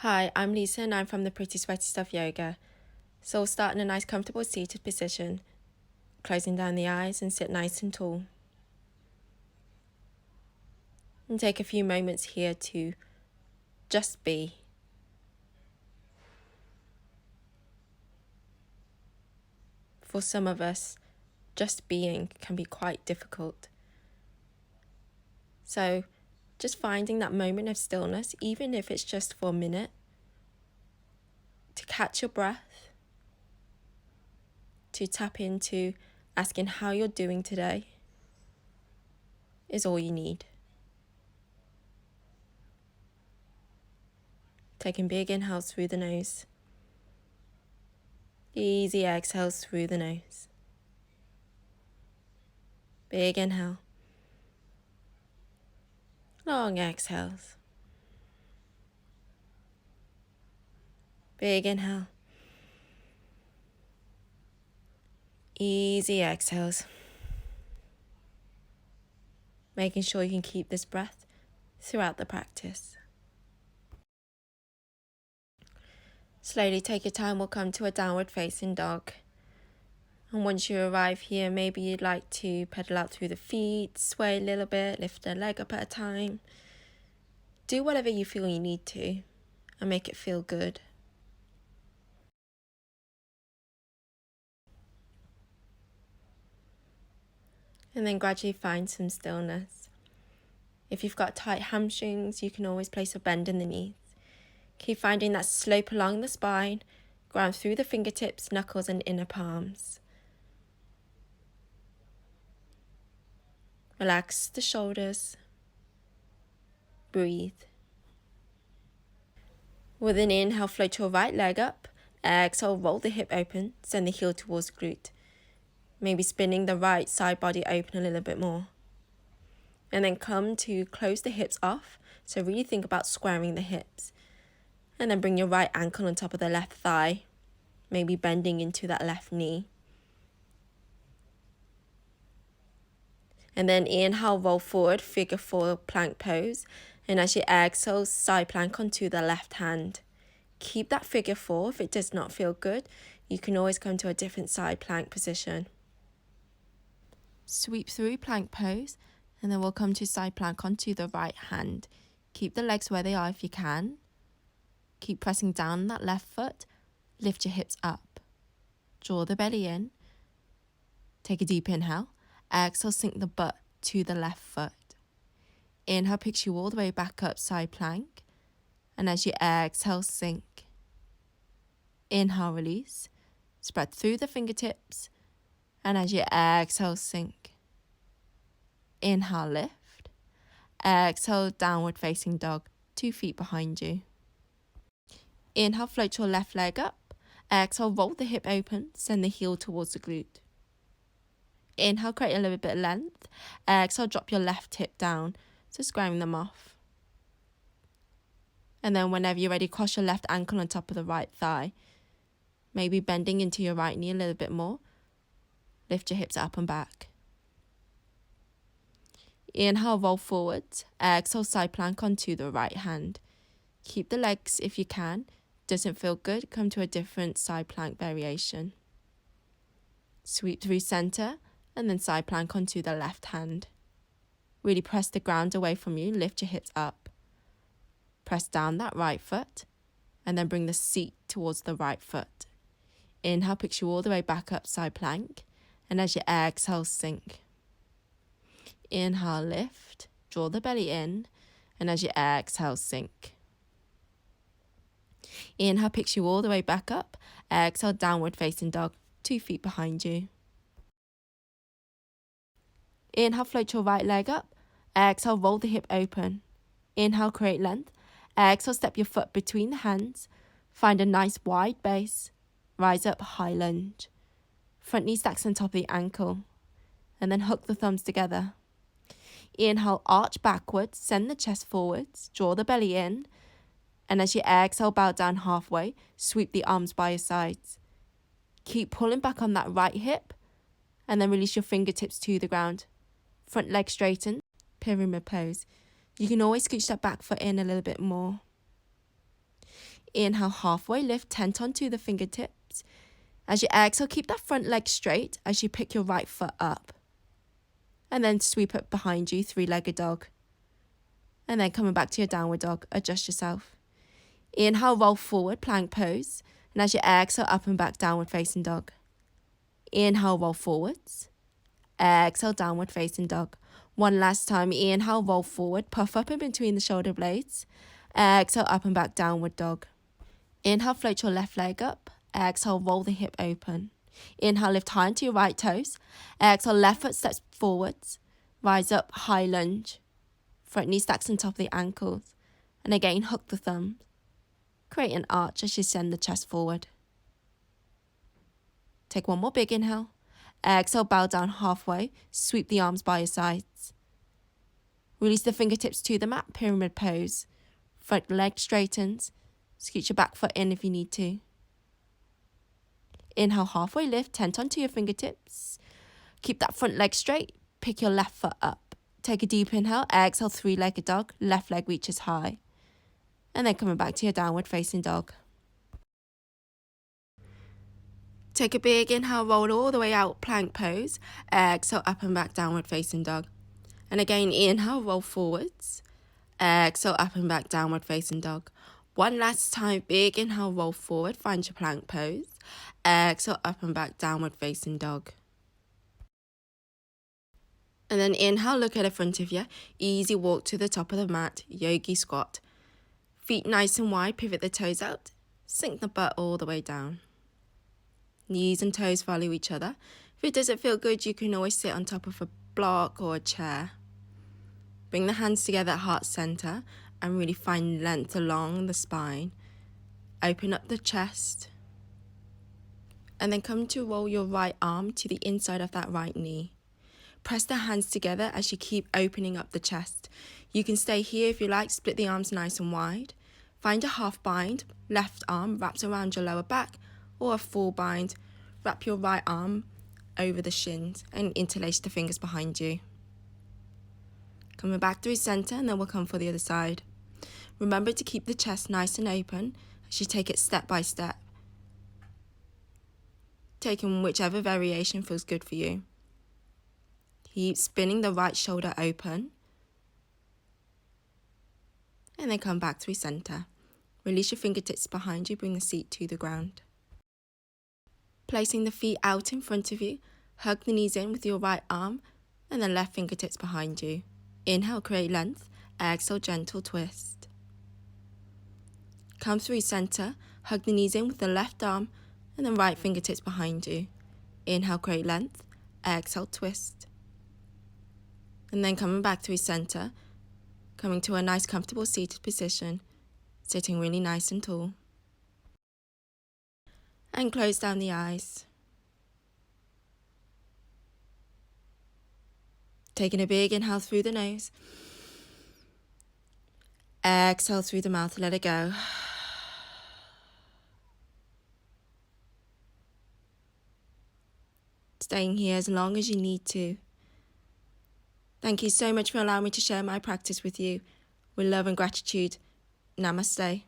Hi, I'm Lisa and I'm from the Pretty Sweaty Stuff Yoga. So we'll start in a nice comfortable seated position, closing down the eyes and sit nice and tall. And take a few moments here to just be. For some of us, just being can be quite difficult. So just finding that moment of stillness, even if it's just for a minute, to catch your breath, to tap into asking how you're doing today, is all you need. Taking big inhales through the nose. Easy exhales through the nose. Big inhale. Long exhales. Big inhale. Easy exhales. Making sure you can keep this breath throughout the practice. Slowly take your time, we'll come to a downward facing dog. And once you arrive here, maybe you'd like to pedal out through the feet, sway a little bit, lift a leg up at a time. Do whatever you feel you need to and make it feel good. And then gradually find some stillness. If you've got tight hamstrings, you can always place a bend in the knees. Keep finding that slope along the spine, ground through the fingertips, knuckles and inner palms. Relax the shoulders. Breathe. With an inhale, float your right leg up. Exhale, roll the hip open, send the heel towards the glute. Maybe spinning the right side body open a little bit more. And then come to close the hips off. So really think about squaring the hips. And then bring your right ankle on top of the left thigh. Maybe bending into that left knee. And then inhale, roll forward, figure four plank pose. And as you exhale, side plank onto the left hand. Keep that figure four. If it does not feel good, you can always come to a different side plank position. Sweep through plank pose, and then we'll come to side plank onto the right hand. Keep the legs where they are if you can. Keep pressing down on that left foot. Lift your hips up. Draw the belly in. Take a deep inhale. Exhale, sink the butt to the left foot. Inhale, picks you all the way back up, side plank. And as you exhale, sink. Inhale, release. Spread through the fingertips. And as you exhale, sink. Inhale, lift. Exhale, downward facing dog, 2 feet behind you. Inhale, float your left leg up. Exhale, roll the hip open, send the heel towards the glute. Inhale, create a little bit of length. Exhale, drop your left hip down, so squaring them off. And then whenever you're ready, cross your left ankle on top of the right thigh. Maybe bending into your right knee a little bit more. Lift your hips up and back. Inhale, roll forwards. Exhale, side plank onto the right hand. Keep the legs if you can. Doesn't feel good, come to a different side plank variation. Sweep through center and then side plank onto the left hand. Really press the ground away from you, lift your hips up. Press down that right foot and then bring the seat towards the right foot. Inhale, picks you all the way back up, side plank. And as you exhale, sink. Inhale, lift. Draw the belly in. And as you exhale, sink. Inhale, picks you all the way back up. Exhale, downward facing dog, 2 feet behind you. Inhale, float your right leg up. Exhale, roll the hip open. Inhale, create length. Exhale, step your foot between the hands. Find a nice wide base. Rise up, high lunge. Front knee stacks on top of the ankle. And then hook the thumbs together. Inhale, arch backwards, send the chest forwards, draw the belly in. And as you exhale, bow down halfway, sweep the arms by your sides. Keep pulling back on that right hip. And then release your fingertips to the ground. Front leg straighten, pyramid pose. You can always scooch that back foot in a little bit more. Inhale, halfway lift, tent onto the fingertips. As you exhale, keep that front leg straight as you pick your right foot up. And then sweep it behind you, three-legged dog. And then coming back to your downward dog, adjust yourself. Inhale, roll forward, plank pose. And as you exhale, up and back, downward facing dog. Inhale, roll forwards. Exhale, downward facing dog. One last time. Inhale, roll forward, puff up in between the shoulder blades. Exhale, up and back, downward dog. Inhale, float your left leg up. Exhale, roll the hip open. Inhale, lift high into your right toes. Exhale, left foot steps forwards. Rise up, high lunge. Front knee stacks on top of the ankles. And again, hook the thumbs. Create an arch as you send the chest forward. Take one more big inhale. Exhale, bow down halfway. Sweep the arms by your sides. Release the fingertips to the mat, pyramid pose. Front leg straightens. Scoot your back foot in if you need to. Inhale, halfway lift, tent onto your fingertips. Keep that front leg straight. Pick your left foot up. Take a deep inhale. Exhale, three-legged dog. Left leg reaches high. And then coming back to your downward facing dog. Take a big inhale, roll all the way out, plank pose. Exhale, up and back, downward facing dog. And again, inhale, roll forwards. Exhale, up and back, downward facing dog. One last time, big inhale, roll forward, find your plank pose. Exhale, up and back, downward facing dog. And then inhale, look at the front of you. Easy walk to the top of the mat, yogi squat. Feet nice and wide, pivot the toes out. Sink the butt all the way down. Knees and toes follow each other. If it doesn't feel good, you can always sit on top of a block or a chair. Bring the hands together at heart center and really find length along the spine. Open up the chest. And then come to roll your right arm to the inside of that right knee. Press the hands together as you keep opening up the chest. You can stay here if you like, split the arms nice and wide. Find a half bind, left arm wraps around your lower back, or a full bind, wrap your right arm over the shins and interlace the fingers behind you. Coming back through center, and then we'll come for the other side. Remember to keep the chest nice and open as you take it step by step, taking whichever variation feels good for you. Keep spinning the right shoulder open, and then come back through center. Release your fingertips behind you, bring the seat to the ground. Placing the feet out in front of you, hug the knees in with your right arm and then left fingertips behind you. Inhale, create length. Exhale, gentle twist. Come through center, hug the knees in with the left arm and then right fingertips behind you. Inhale, create length. Exhale, twist. And then coming back through center, coming to a nice comfortable seated position, sitting really nice and tall. And close down the eyes. Taking a big inhale through the nose. Exhale through the mouth, let it go. Staying here as long as you need to. Thank you so much for allowing me to share my practice with you. With love and gratitude, Namaste.